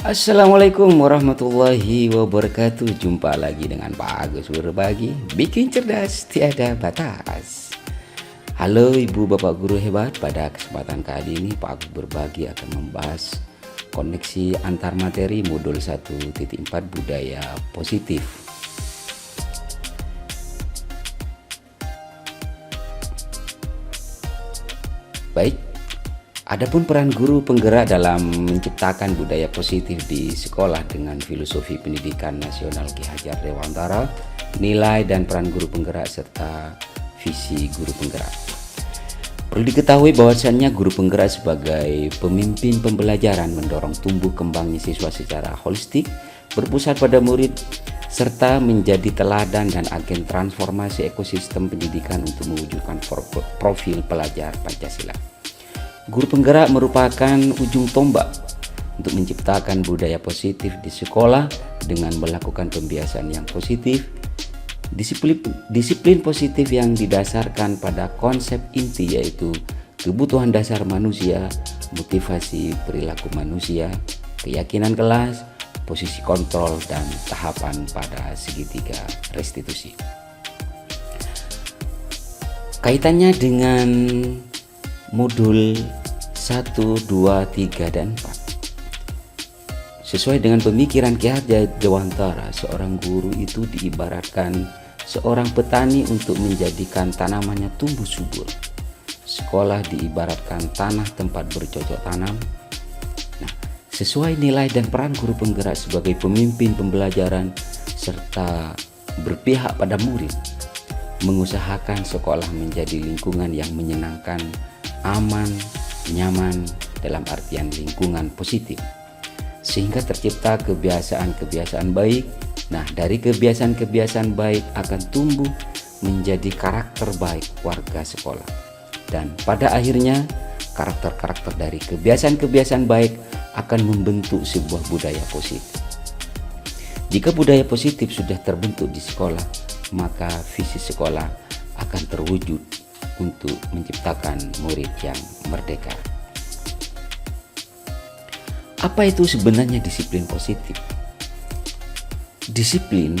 Assalamualaikum warahmatullahi wabarakatuh. Jumpa lagi dengan Pak Agus berbagi, bikin cerdas tiada batas. Halo ibu bapak guru hebat. Pada kesempatan kali ini Pak Agus berbagi akan membahas koneksi antar materi modul 1.4 budaya positif. Baik, adapun peran guru penggerak dalam menciptakan budaya positif di sekolah dengan filosofi pendidikan nasional Ki Hajar Dewantara, nilai dan peran guru penggerak serta visi guru penggerak. Perlu diketahui bahwasannya guru penggerak sebagai pemimpin pembelajaran mendorong tumbuh kembangnya siswa secara holistik, berpusat pada murid, serta menjadi teladan dan agen transformasi ekosistem pendidikan untuk mewujudkan profil pelajar Pancasila. Guru penggerak merupakan ujung tombak untuk menciptakan budaya positif di sekolah dengan melakukan pembiasaan yang positif, disiplin positif yang didasarkan pada konsep inti yaitu kebutuhan dasar manusia, motivasi perilaku manusia, keyakinan kelas, posisi kontrol, dan tahapan pada segitiga restitusi. Kaitannya dengan modul 1, 2, 3, dan 4. Sesuai dengan pemikiran Ki Hajar Dewantara, seorang guru itu diibaratkan seorang petani untuk menjadikan tanamannya tumbuh subur. Sekolah diibaratkan tanah tempat bercocok tanam. Nah, sesuai nilai dan peran guru penggerak sebagai pemimpin pembelajaran serta berpihak pada murid, mengusahakan sekolah menjadi lingkungan yang menyenangkan, aman, nyaman dalam artian lingkungan positif, sehingga tercipta kebiasaan-kebiasaan baik. Nah, dari kebiasaan-kebiasaan baik akan tumbuh menjadi karakter baik warga sekolah, dan pada akhirnya karakter-karakter dari kebiasaan-kebiasaan baik akan membentuk sebuah budaya positif. Jika budaya positif sudah terbentuk di sekolah, maka visi sekolah akan terwujud untuk menciptakan murid yang merdeka. Apa itu sebenarnya disiplin positif? Disiplin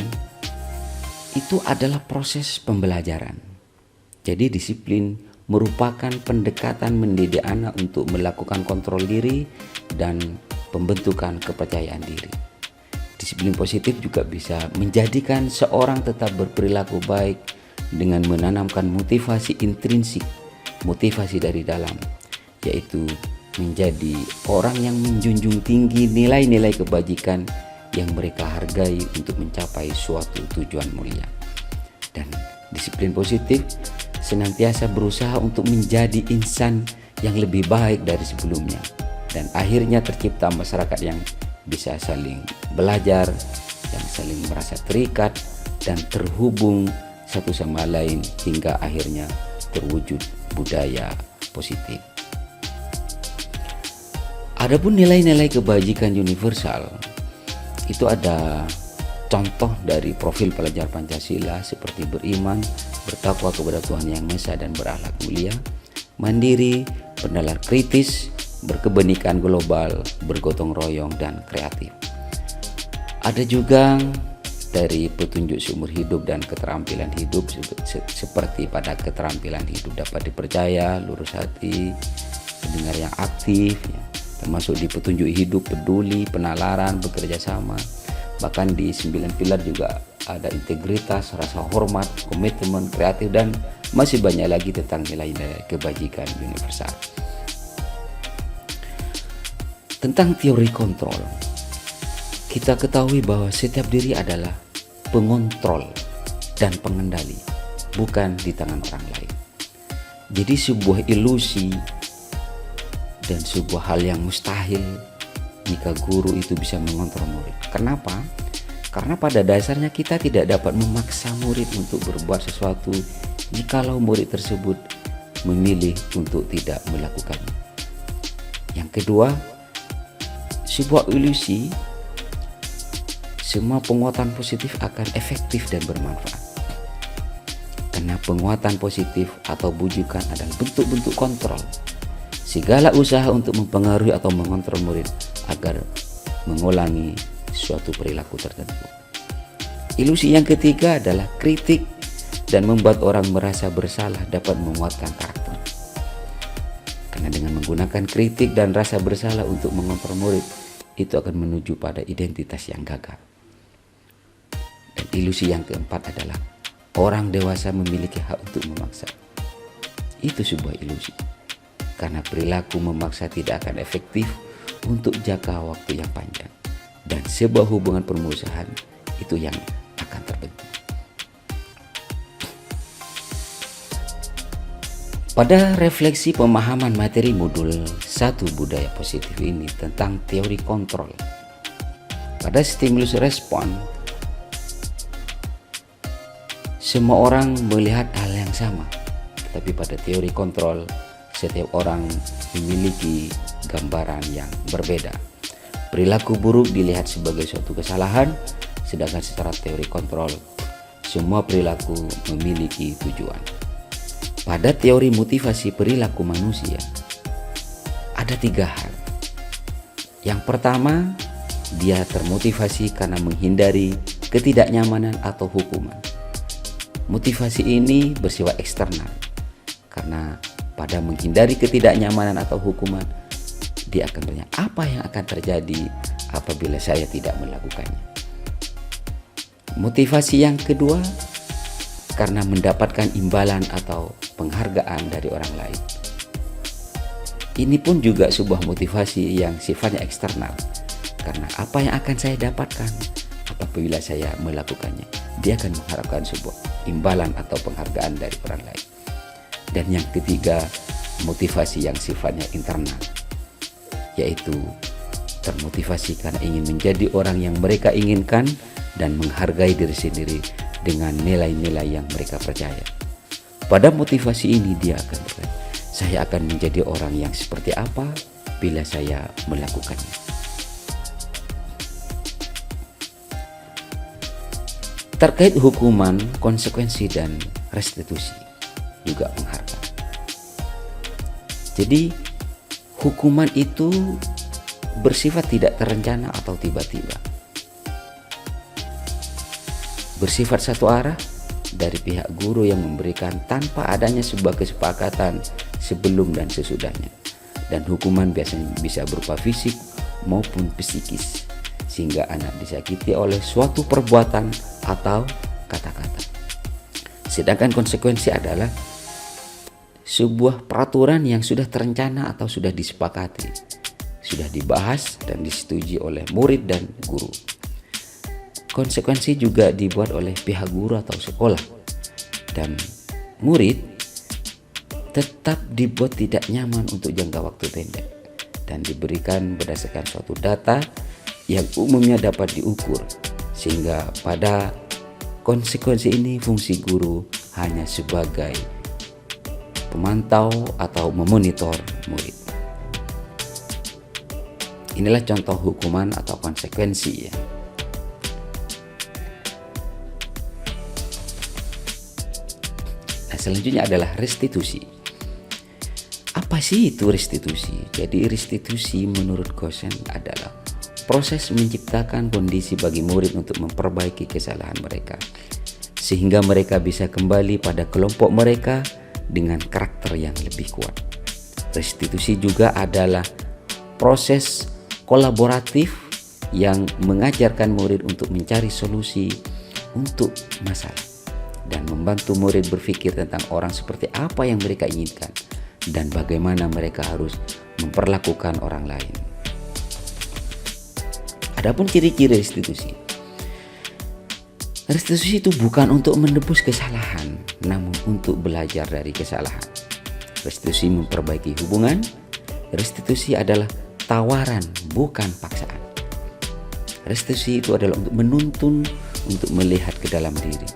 itu adalah proses pembelajaran. Jadi disiplin merupakan pendekatan mendidik anak untuk melakukan kontrol diri dan pembentukan kepercayaan diri. Disiplin positif juga bisa menjadikan seorang tetap berperilaku baik dengan menanamkan motivasi intrinsik, motivasi dari dalam, yaitu menjadi orang yang menjunjung tinggi nilai-nilai kebajikan yang mereka hargai untuk mencapai suatu tujuan mulia. Dan disiplin positif senantiasa berusaha untuk menjadi insan yang lebih baik dari sebelumnya, dan akhirnya tercipta masyarakat yang bisa saling belajar, yang saling merasa terikat dan terhubung satu sama lain hingga akhirnya terwujud budaya positif. Adapun nilai-nilai kebajikan universal, itu ada contoh dari profil pelajar Pancasila seperti beriman, bertakwa kepada Tuhan Yang Maha Esa dan berakhlak mulia, mandiri, bernalar kritis, berkebenekaan global, bergotong royong, dan kreatif. Ada juga dari petunjuk seumur hidup dan keterampilan hidup seperti pada keterampilan hidup dapat dipercaya, lurus hati, pendengar yang aktif, termasuk di petunjuk hidup peduli, penalaran, bekerja sama. Bahkan di 9 pilar juga ada integritas, rasa hormat, komitmen, kreatif, dan masih banyak lagi tentang nilai-nilai kebajikan universal. Tentang teori kontrol, kita ketahui bahwa setiap diri adalah pengontrol dan pengendali, bukan di tangan orang lain. Jadi sebuah ilusi dan sebuah hal yang mustahil jika guru itu bisa mengontrol murid. Kenapa? Karena pada dasarnya kita tidak dapat memaksa murid untuk berbuat sesuatu jikalau murid tersebut memilih untuk tidak melakukannya. Yang kedua, sebuah ilusi, semua penguatan positif akan efektif dan bermanfaat. Karena penguatan positif atau bujukan adalah bentuk-bentuk kontrol. Segala usaha untuk mempengaruhi atau mengontrol murid agar mengulangi suatu perilaku tertentu. Ilusi yang ketiga adalah kritik dan membuat orang merasa bersalah dapat menguatkan karakter. Karena dengan menggunakan kritik dan rasa bersalah untuk mengontrol murid, itu akan menuju pada identitas yang gagal. Dan ilusi yang keempat adalah orang dewasa memiliki hak untuk memaksa. Itu sebuah ilusi, karena perilaku memaksa tidak akan efektif untuk jangka waktu yang panjang, dan sebuah hubungan permusuhan itu yang akan terbentuk. Pada refleksi pemahaman materi modul 1 budaya positif ini tentang teori kontrol, pada stimulus respon, semua orang melihat hal yang sama, tetapi pada teori kontrol, setiap orang memiliki gambaran yang berbeda. Perilaku buruk dilihat sebagai suatu kesalahan, sedangkan secara teori kontrol, semua perilaku memiliki tujuan. Pada teori motivasi perilaku manusia, ada 3 hal. Yang pertama, dia termotivasi karena menghindari ketidaknyamanan atau hukuman. Motivasi ini bersifat eksternal, karena pada menghindari ketidaknyamanan atau hukuman, dia akan bertanya, apa yang akan terjadi apabila saya tidak melakukannya. Motivasi yang kedua, karena mendapatkan imbalan atau penghargaan dari orang lain. Ini pun juga sebuah motivasi yang sifatnya eksternal, karena apa yang akan saya dapatkan apabila saya melakukannya. Dia akan mengharapkan sebuah imbalan atau penghargaan dari orang lain. Dan yang ketiga, motivasi yang sifatnya internal, yaitu termotivasi karena ingin menjadi orang yang mereka inginkan dan menghargai diri sendiri dengan nilai-nilai yang mereka percaya. Pada motivasi ini dia akan berkata, saya akan menjadi orang yang seperti apa bila saya melakukannya. Terkait hukuman, konsekuensi, dan restitusi, juga penghargaan. Jadi hukuman itu bersifat tidak terencana atau tiba-tiba, bersifat satu arah dari pihak guru yang memberikan tanpa adanya sebuah kesepakatan sebelum dan sesudahnya. Dan hukuman biasanya bisa berupa fisik maupun psikis, sehingga anak disakiti oleh suatu perbuatan atau kata-kata. Sedangkan konsekuensi adalah sebuah peraturan yang sudah terencana atau sudah disepakati, sudah dibahas dan disetujui oleh murid dan guru. Konsekuensi juga dibuat oleh pihak guru atau sekolah, dan murid tetap dibuat tidak nyaman untuk jangka waktu pendek dan diberikan berdasarkan suatu data yang umumnya dapat diukur, sehingga pada konsekuensi ini fungsi guru hanya sebagai pemantau atau memonitor murid. Inilah contoh hukuman atau konsekuensi ya. Nah, selanjutnya adalah restitusi. Apa sih itu restitusi? Jadi restitusi menurut Gosen adalah proses menciptakan kondisi bagi murid untuk memperbaiki kesalahan mereka, sehingga mereka bisa kembali pada kelompok mereka dengan karakter yang lebih kuat. Restitusi juga adalah proses kolaboratif yang mengajarkan murid untuk mencari solusi untuk masalah dan membantu murid berpikir tentang orang seperti apa yang mereka inginkan dan bagaimana mereka harus memperlakukan orang lain. Adapun ciri-ciri restitusi. Restitusi itu bukan untuk menebus kesalahan, namun untuk belajar dari kesalahan. Restitusi memperbaiki hubungan. Restitusi adalah tawaran, bukan paksaan. Restitusi itu adalah untuk menuntun, untuk melihat ke dalam diri,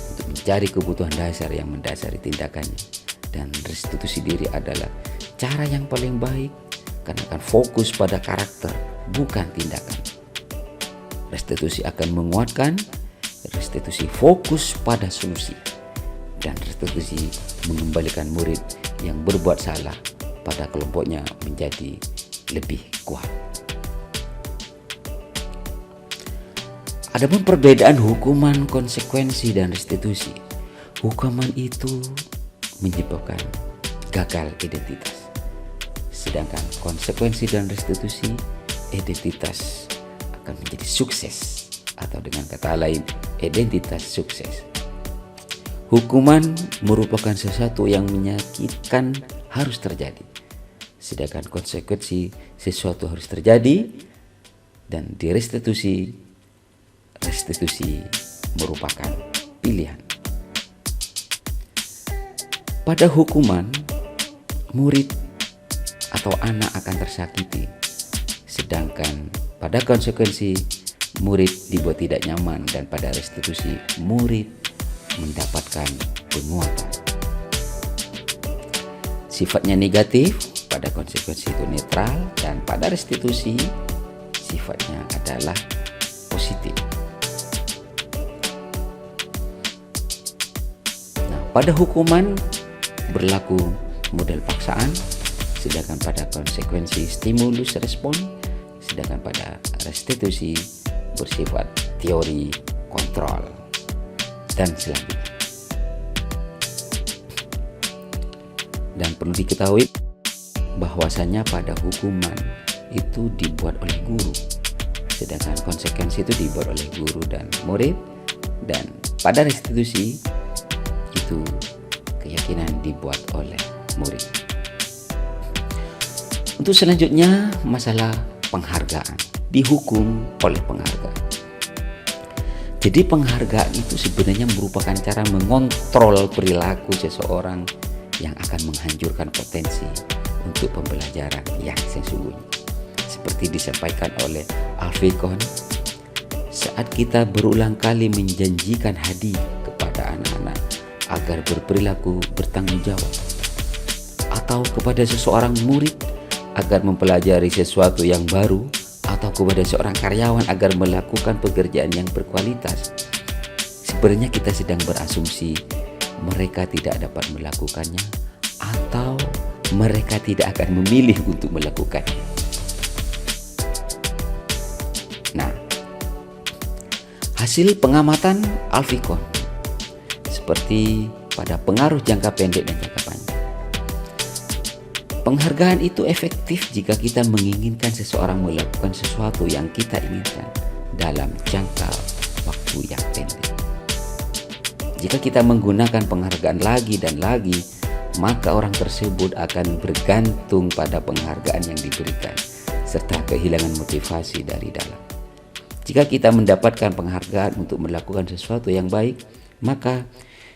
untuk mencari kebutuhan dasar yang mendasari tindakannya. Dan restitusi diri adalah cara yang paling baik karena akan fokus pada karakter, bukan tindakan. Restitusi akan menguatkan, restitusi fokus pada solusi, dan restitusi mengembalikan murid yang berbuat salah pada kelompoknya menjadi lebih kuat. Adapun perbedaan hukuman, konsekuensi, dan restitusi. Hukuman itu menyebabkan gagal identitas. Sedangkan konsekuensi dan restitusi, identitas akan menjadi sukses, atau dengan kata lain, identitas sukses. Hukuman merupakan sesuatu yang menyakitkan harus terjadi, sedangkan konsekuensi sesuatu harus terjadi, dan di restitusi merupakan pilihan. Pada hukuman, murid atau anak akan tersakiti, sedangkan pada konsekuensi murid dibuat tidak nyaman, dan pada restitusi murid mendapatkan penguatan. Sifatnya negatif, pada konsekuensi itu netral, dan pada restitusi sifatnya adalah positif. Nah, pada hukuman berlaku model paksaan, sedangkan pada konsekuensi stimulus respon, sedangkan pada restitusi bersifat teori kontrol, dan selanjutnya. Dan perlu diketahui bahwasanya pada hukuman itu dibuat oleh guru, sedangkan konsekuensi itu dibuat oleh guru dan murid, dan pada restitusi itu keyakinan dibuat oleh murid. Untuk selanjutnya, masalah penghargaan. Dihukum oleh penghargaan. Jadi penghargaan itu sebenarnya merupakan cara mengontrol perilaku seseorang yang akan menghancurkan potensi untuk pembelajaran yang sesungguhnya. Seperti disampaikan oleh Alfikon, saat kita berulang kali menjanjikan hadiah kepada anak-anak agar berperilaku bertanggung jawab, atau kepada seseorang murid agar mempelajari sesuatu yang baru, atau kepada seorang karyawan agar melakukan pekerjaan yang berkualitas, sebenarnya kita sedang berasumsi mereka tidak dapat melakukannya, atau mereka tidak akan memilih untuk melakukannya. Nah, hasil pengamatan Alfikon seperti pada pengaruh jangka pendek dan jangka panjang. Penghargaan itu efektif jika kita menginginkan seseorang melakukan sesuatu yang kita inginkan dalam jangka waktu yang pendek. Jika kita menggunakan penghargaan lagi dan lagi, maka orang tersebut akan bergantung pada penghargaan yang diberikan, serta kehilangan motivasi dari dalam. Jika kita mendapatkan penghargaan untuk melakukan sesuatu yang baik, maka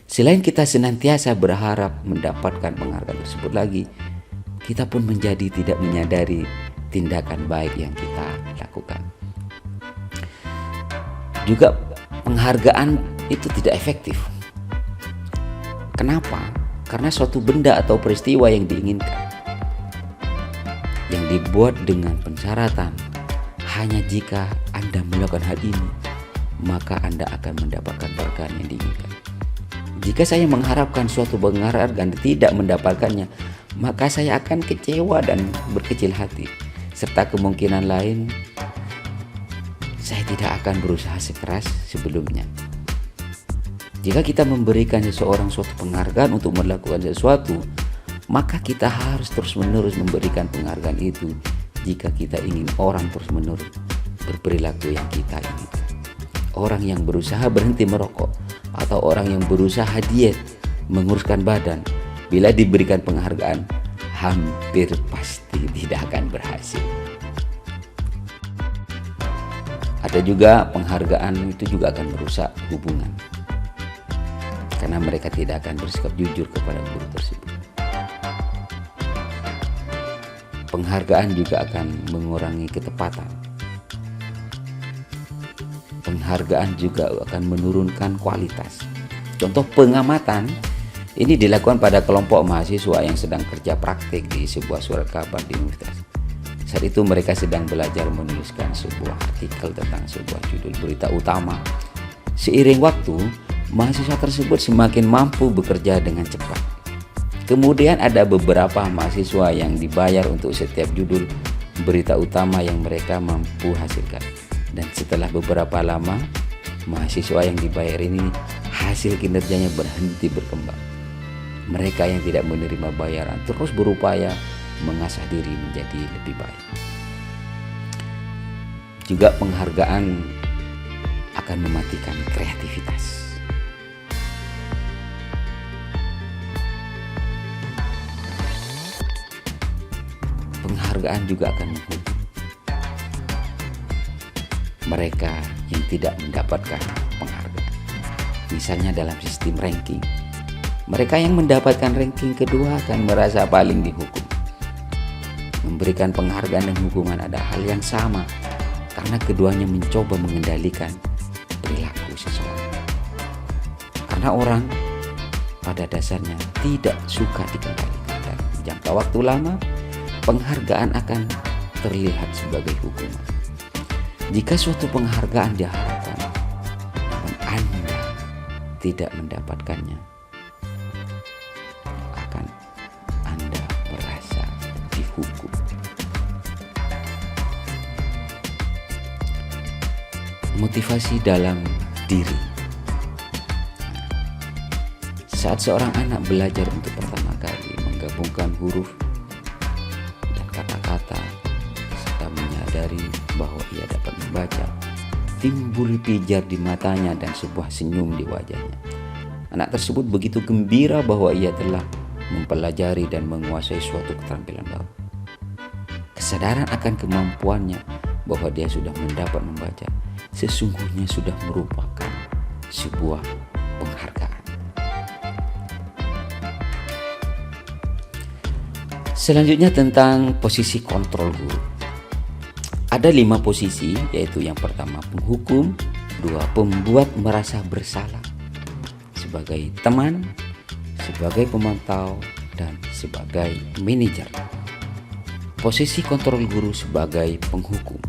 selain kita senantiasa berharap mendapatkan penghargaan tersebut lagi, kita pun menjadi tidak menyadari tindakan baik yang kita lakukan. Juga penghargaan itu tidak efektif. Kenapa? Karena suatu benda atau peristiwa yang diinginkan, yang dibuat dengan pensyaratan, hanya jika Anda melakukan hal ini, maka Anda akan mendapatkan berkah yang diinginkan. Jika saya mengharapkan suatu penghargaan dan tidak mendapatkannya, maka saya akan kecewa dan berkecil hati, serta kemungkinan lain saya tidak akan berusaha sekeras sebelumnya. Jika kita memberikan seseorang suatu penghargaan untuk melakukan sesuatu, maka kita harus terus-menerus memberikan penghargaan itu jika kita ingin orang terus-menerus berperilaku yang kita inginkan. Orang yang berusaha berhenti merokok, atau orang yang berusaha diet, menguruskan badan, bila diberikan penghargaan, hampir pasti tidak akan berhasil. Ada juga penghargaan itu juga akan merusak hubungan, karena mereka tidak akan bersikap jujur kepada guru tersebut. Penghargaan juga akan mengurangi ketepatan. Penghargaan juga akan menurunkan kualitas. Contoh pengamatan ini dilakukan pada kelompok mahasiswa yang sedang kerja praktik di sebuah surat kabar di universitas. Saat itu mereka sedang belajar menuliskan sebuah artikel tentang sebuah judul berita utama. Seiring waktu, mahasiswa tersebut semakin mampu bekerja dengan cepat. Kemudian ada beberapa mahasiswa yang dibayar untuk setiap judul berita utama yang mereka mampu hasilkan. Dan setelah beberapa lama, mahasiswa yang dibayar ini hasil kinerjanya berhenti berkembang. Mereka yang tidak menerima bayaran terus berupaya mengasah diri menjadi lebih baik. Juga penghargaan akan mematikan kreativitas. Penghargaan juga akan menghukum mereka yang tidak mendapatkan penghargaan. Misalnya dalam sistem ranking, mereka yang mendapatkan ranking kedua akan merasa paling dihukum. Memberikan penghargaan dan hukuman ada hal yang sama, karena keduanya mencoba mengendalikan perilaku seseorang. Karena orang pada dasarnya tidak suka dikendalikan, dan jangka waktu lama penghargaan akan terlihat sebagai hukuman. Jika suatu penghargaan diharapkan namun Anda tidak mendapatkannya, akan Anda merasa dihukum. Motivasi dalam diri. Saat seorang anak belajar untuk pertama kali menggabungkan huruf dan kata-kata serta menyadari bahwa ia dapat membaca, timbul pijar di matanya dan sebuah senyum di wajahnya. Anak tersebut begitu gembira bahwa ia telah mempelajari dan menguasai suatu keterampilan baru. Kesadaran akan kemampuannya bahwa dia sudah mendapat membaca sesungguhnya sudah merupakan sebuah penghargaan. Selanjutnya tentang posisi kontrol guru. Ada 5 posisi, yaitu yang pertama penghukum, 2 pembuat merasa bersalah, sebagai teman, sebagai pemantau, dan sebagai manajer. Posisi kontrol guru sebagai penghukum.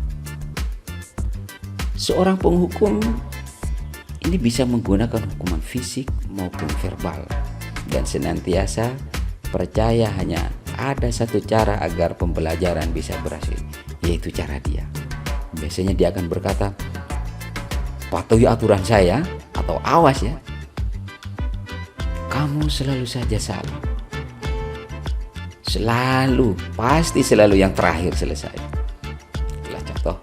Seorang penghukum ini bisa menggunakan hukuman fisik maupun verbal, dan senantiasa percaya hanya ada satu cara agar pembelajaran bisa berhasil, yaitu cara dia. Biasanya dia akan berkata, patuhi aturan saya, atau awas ya, kamu selalu saja salah. Selalu, pasti selalu yang terakhir selesai. Itulah contoh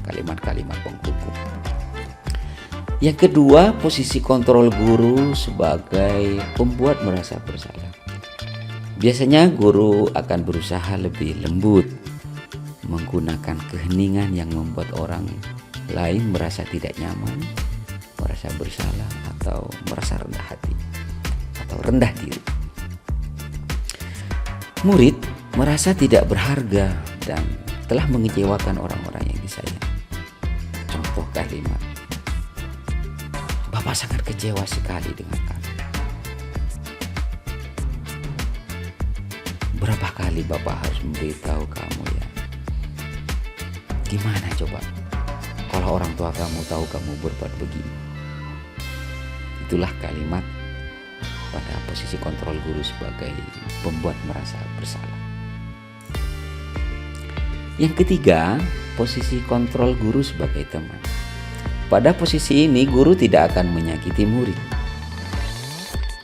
kalimat-kalimat penghukum. Yang kedua, posisi kontrol guru sebagai pembuat merasa bersalah. Biasanya guru akan berusaha lebih lembut, menggunakan keheningan yang membuat orang lain merasa tidak nyaman, merasa bersalah, atau merasa rendah hati atau rendah diri. Murid merasa tidak berharga dan telah mengecewakan orang-orang yang disayang. Contoh kalimat, Bapak sangat kecewa sekali dengan kamu. Berapa kali Bapak harus memberitahu kamu ya? Gimana coba kalau orang tua kamu tahu kamu berbuat begini? Itulah kalimat pada posisi kontrol guru sebagai pembuat merasa bersalah. Yang ketiga, posisi kontrol guru sebagai teman. Pada posisi ini guru tidak akan menyakiti murid.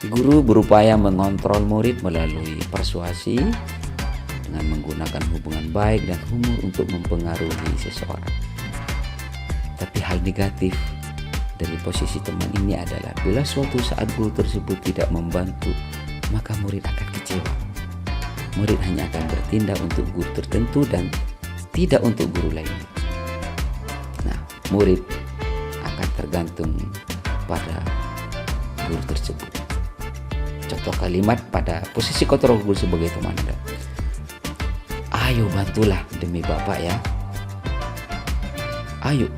Guru berupaya mengontrol murid melalui persuasi dengan menggunakan hubungan baik dan humor untuk mempengaruhi seseorang. Tapi hal negatif dari posisi teman ini adalah bila suatu saat guru tersebut tidak membantu, maka murid akan kecewa. Murid hanya akan bertindak untuk guru tertentu dan tidak untuk guru lainnya. Nah, murid akan tergantung pada guru tersebut. Contoh kalimat pada posisi kontrol guru sebagai teman Anda. Ayo bantulah demi Bapak ya. Ayo.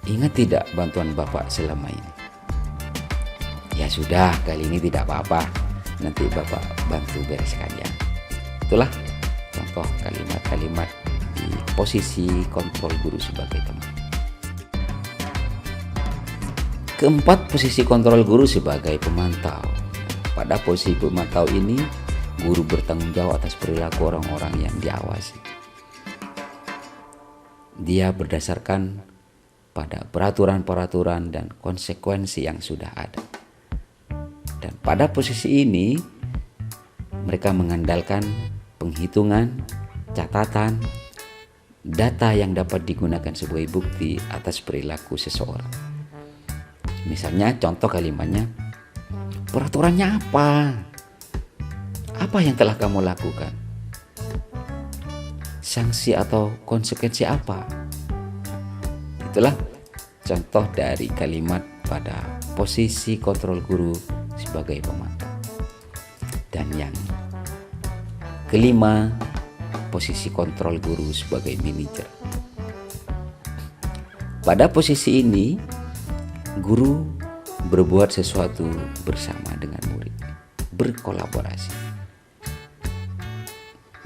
Ingat tidak bantuan Bapak selama ini? Ya sudah, kali ini tidak apa-apa. Nanti Bapak bantu bereskan ya. Itulah contoh kalimat-kalimat di posisi kontrol guru sebagai teman. Keempat, posisi kontrol guru sebagai pemantau. Pada posisi pemantau ini, guru bertanggung jawab atas perilaku orang-orang yang diawasi. Dia berdasarkan pada peraturan-peraturan dan konsekuensi yang sudah ada. Dan pada posisi ini mereka mengandalkan penghitungan, catatan, data yang dapat digunakan sebagai bukti atas perilaku seseorang. Misalnya contoh kalimatnya, peraturannya apa? Apa yang telah kamu lakukan? Sanksi atau konsekuensi apa? Itulah contoh dari kalimat pada posisi kontrol guru sebagai pemantau. Dan yang kelima, posisi kontrol guru sebagai manajer. Pada posisi ini, guru berbuat sesuatu bersama dengan murid, berkolaborasi.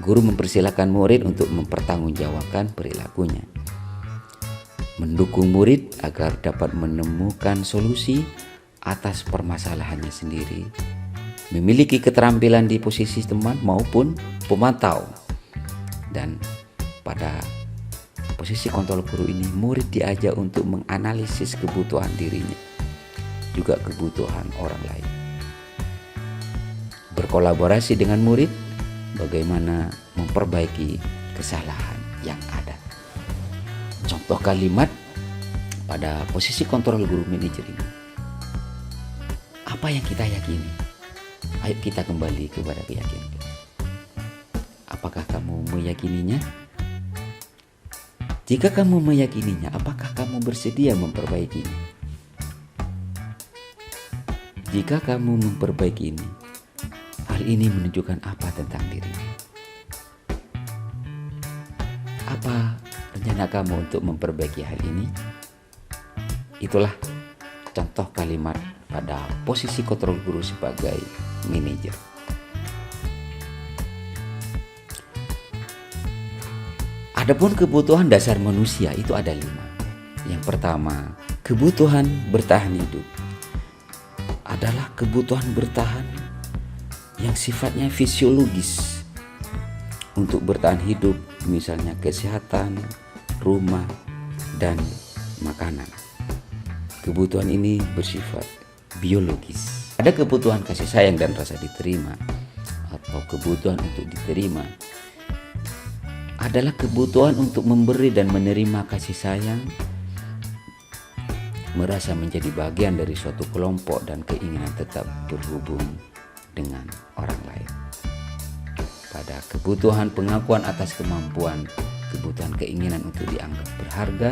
Guru mempersilahkan murid untuk mempertanggungjawabkan perilakunya, mendukung murid agar dapat menemukan solusi atas permasalahannya sendiri, memiliki keterampilan di posisi teman maupun pemantau. Dan pada posisi kontrol guru ini, murid diajak untuk menganalisis kebutuhan dirinya, juga kebutuhan orang lain. Berkolaborasi dengan murid, bagaimana memperbaiki kesalahan yang ada. Contoh kalimat pada posisi kontrol guru manajer ini. Apa yang kita yakini? Ayo kita kembali kepada keyakinan. Apakah kamu meyakininya? Jika kamu meyakininya, apakah kamu bersedia memperbaikinya? Jika kamu memperbaiki ini, hal ini menunjukkan apa tentang dirimu? Apa rencana kamu untuk memperbaiki hal ini? Itulah contoh kalimat pada posisi kontrol guru sebagai manajer. Adapun kebutuhan dasar manusia itu ada 5. Yang pertama, kebutuhan bertahan hidup. Adalah kebutuhan bertahan yang sifatnya fisiologis. Untuk bertahan hidup, misalnya kesehatan, rumah, dan makanan. Kebutuhan ini bersifat biologis. Ada kebutuhan kasih sayang dan rasa diterima, atau kebutuhan untuk diterima. Adalah kebutuhan untuk memberi dan menerima kasih sayang, merasa menjadi bagian dari suatu kelompok dan keinginan tetap berhubung dengan orang lain. Pada kebutuhan pengakuan atas kemampuan, kebutuhan keinginan untuk dianggap berharga,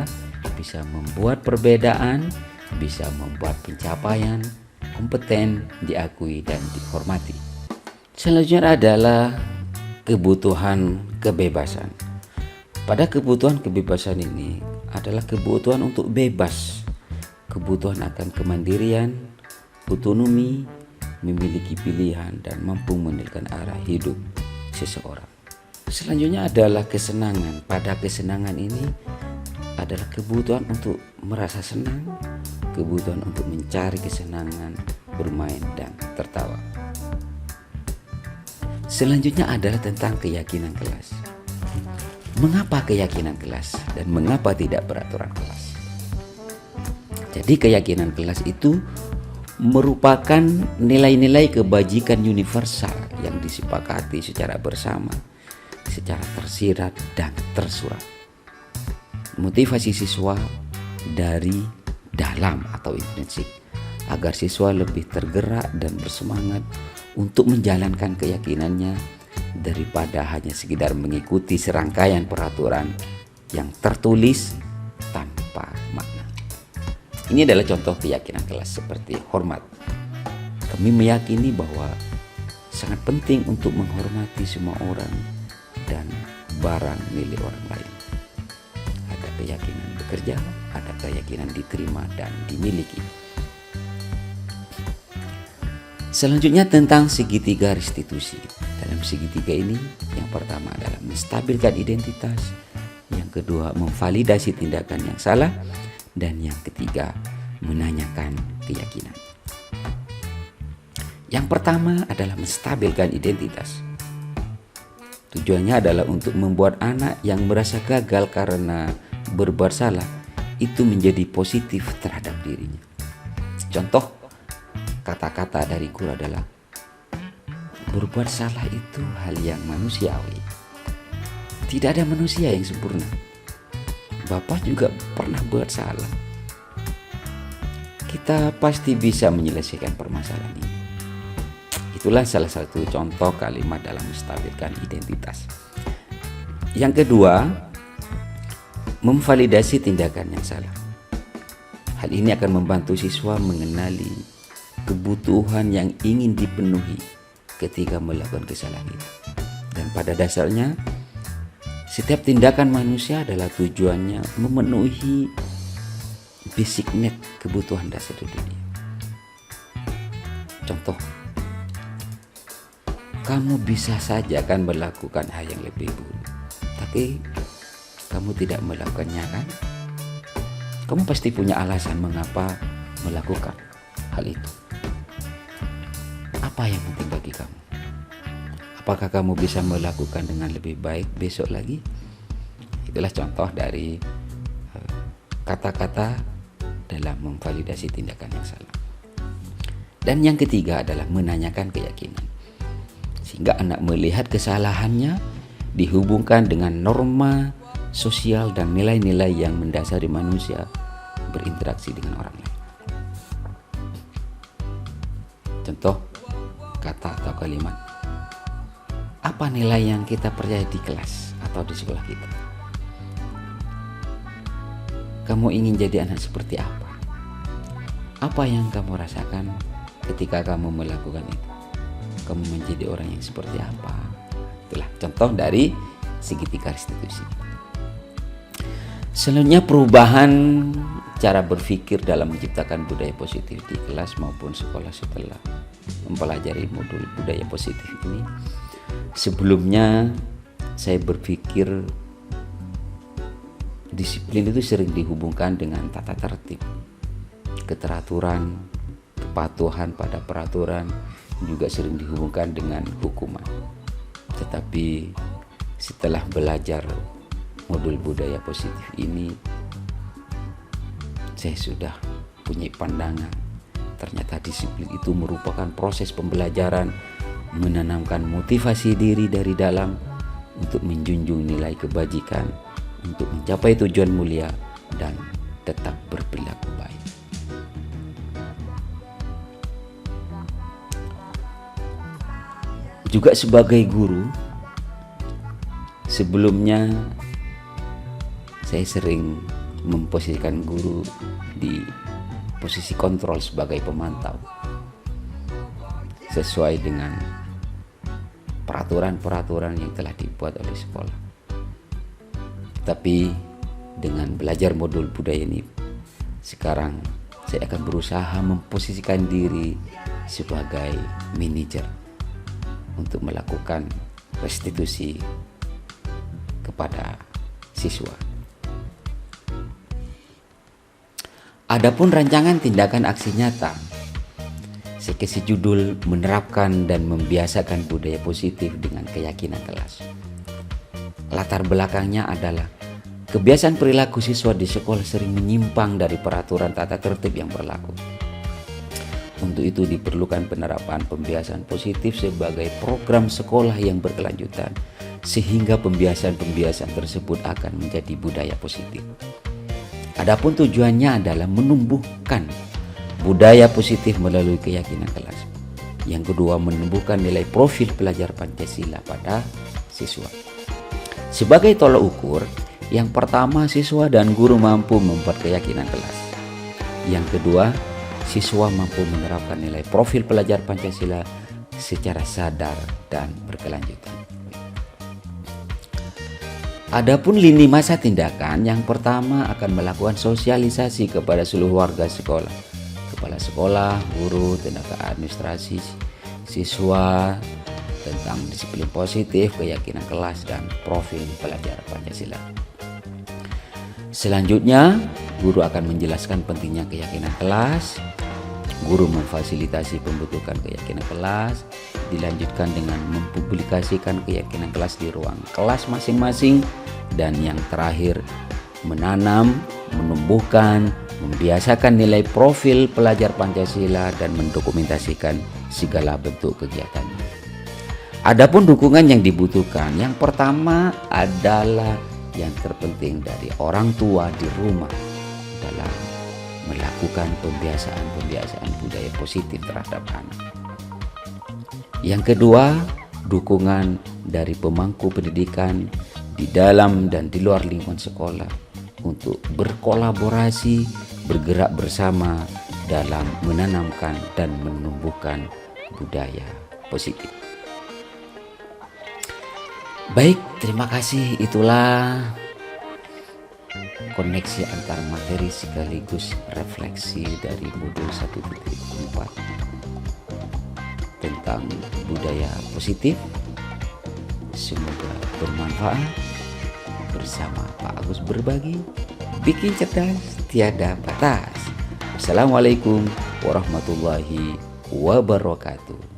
bisa membuat perbedaan, bisa membuat pencapaian, kompeten, diakui dan dihormati. Selanjutnya adalah kebutuhan kebebasan. Pada kebutuhan kebebasan ini adalah kebutuhan untuk bebas, kebutuhan akan kemandirian, otonomi, memiliki pilihan dan mampu menentukan arah hidup seseorang. Selanjutnya adalah kesenangan. Pada kesenangan ini adalah kebutuhan untuk merasa senang, kebutuhan untuk mencari kesenangan, bermain dan tertawa. Selanjutnya adalah tentang keyakinan kelas. Mengapa keyakinan kelas dan mengapa tidak peraturan kelas? Jadi keyakinan kelas itu merupakan nilai-nilai kebajikan universal yang disepakati secara bersama, secara tersirat dan tersurat. Motivasi siswa dari dalam atau intrinsik agar siswa lebih tergerak dan bersemangat untuk menjalankan keyakinannya daripada hanya sekedar mengikuti serangkaian peraturan yang tertulis tanpa makna. Ini adalah contoh keyakinan kelas seperti hormat. Kami meyakini bahwa sangat penting untuk menghormati semua orang dan barang milik orang lain. Ada keyakinan bekerja, ada keyakinan diterima dan dimiliki. Selanjutnya tentang segitiga restitusi. Dalam segitiga ini, yang pertama adalah menstabilkan identitas, yang kedua memvalidasi tindakan yang salah, dan yang ketiga menanyakan keyakinan. Yang pertama adalah menstabilkan identitas. Tujuannya adalah untuk membuat anak yang merasa gagal karena berbuat salah itu menjadi positif terhadap dirinya. Contoh kata-kata dari guru adalah, berbuat salah itu hal yang manusiawi. Tidak ada manusia yang sempurna. Bapak juga pernah buat salah. Kita pasti bisa menyelesaikan permasalahan ini. Itulah salah satu contoh kalimat dalam menstabilkan identitas. Yang kedua, memvalidasi tindakan yang salah. Hal ini akan membantu siswa mengenali kebutuhan yang ingin dipenuhi ketika melakukan kesalahan itu. Dan pada dasarnya, setiap tindakan manusia adalah tujuannya memenuhi basic need, kebutuhan dasar di dunia. Contoh, kamu bisa saja kan melakukan hal yang lebih buruk, tapi kamu tidak melakukannya kan? Kamu pasti punya alasan mengapa melakukan hal itu. Apa yang penting bagi kamu? Apakah kamu bisa melakukan dengan lebih baik besok lagi? Itulah contoh dari kata-kata dalam memvalidasi tindakan yang salah. Dan yang ketiga adalah menanyakan keyakinan, sehingga anak melihat kesalahannya dihubungkan dengan norma sosial dan nilai-nilai yang mendasari manusia berinteraksi dengan orang lain. Contoh kata atau kalimat, apa nilai yang kita percaya di kelas atau di sekolah kita? Kamu ingin jadi anak seperti apa? Apa yang kamu rasakan ketika kamu melakukan itu? Kamu menjadi orang yang seperti apa? Itulah contoh dari segitiga restitusi. Selanjutnya, perubahan cara berpikir dalam menciptakan budaya positif di kelas maupun sekolah setelah mempelajari modul budaya positif ini. Sebelumnya saya berpikir disiplin itu sering dihubungkan dengan tata tertib, keteraturan, kepatuhan pada peraturan, juga sering dihubungkan dengan hukuman. Tetapi setelah belajar modul budaya positif ini, saya sudah punya pandangan. Ternyata disiplin itu merupakan proses pembelajaran, menanamkan motivasi diri dari dalam untuk menjunjung nilai kebajikan, untuk mencapai tujuan mulia dan tetap berperilaku baik. Juga sebagai guru, sebelumnya saya sering memposisikan guru di posisi kontrol sebagai pemantau sesuai dengan peraturan-peraturan yang telah dibuat oleh sekolah. Tapi dengan belajar modul budaya ini, sekarang saya akan berusaha memposisikan diri sebagai manajer untuk melakukan restitusi kepada siswa. Adapun rancangan tindakan aksi nyata, saya kasih judul menerapkan dan membiasakan budaya positif dengan keyakinan kelas. Latar belakangnya adalah kebiasaan perilaku siswa di sekolah sering menyimpang dari peraturan tata tertib yang berlaku. Untuk itu diperlukan penerapan pembiasaan positif sebagai program sekolah yang berkelanjutan, sehingga pembiasaan-pembiasaan tersebut akan menjadi budaya positif. Adapun tujuannya adalah menumbuhkan budaya positif melalui keyakinan kelas. Yang kedua, menumbuhkan nilai profil pelajar Pancasila pada siswa. Sebagai tolak ukur, yang pertama, siswa dan guru mampu membuat keyakinan kelas. Yang kedua, siswa mampu menerapkan nilai profil pelajar Pancasila secara sadar dan berkelanjutan. Adapun lini masa tindakan, yang pertama akan melakukan sosialisasi kepada seluruh warga sekolah, kepala sekolah, guru, tenaga administrasi, siswa tentang disiplin positif, keyakinan kelas, dan profil pelajar Pancasila. Selanjutnya, guru akan menjelaskan pentingnya keyakinan kelas. Guru memfasilitasi pembentukan keyakinan kelas, dilanjutkan dengan mempublikasikan keyakinan kelas di ruang kelas masing-masing, dan yang terakhir menanam, menumbuhkan, membiasakan nilai profil pelajar Pancasila dan mendokumentasikan segala bentuk kegiatannya. Adapun dukungan yang dibutuhkan, yang pertama adalah yang terpenting dari orang tua di rumah dalam melakukan pembiasaan budaya positif terhadap anak. Yang kedua, dukungan dari pemangku pendidikan di dalam dan di luar lingkungan sekolah untuk berkolaborasi, bergerak bersama dalam menanamkan dan menumbuhkan budaya positif. Baik, terima kasih. Itulah koneksi antar materi sekaligus refleksi dari modul 1.4 tentang budaya positif. Semoga bermanfaat. Bersama Pak Agus berbagi, bikin cerdas tiada batas. Assalamualaikum warahmatullahi wabarakatuh.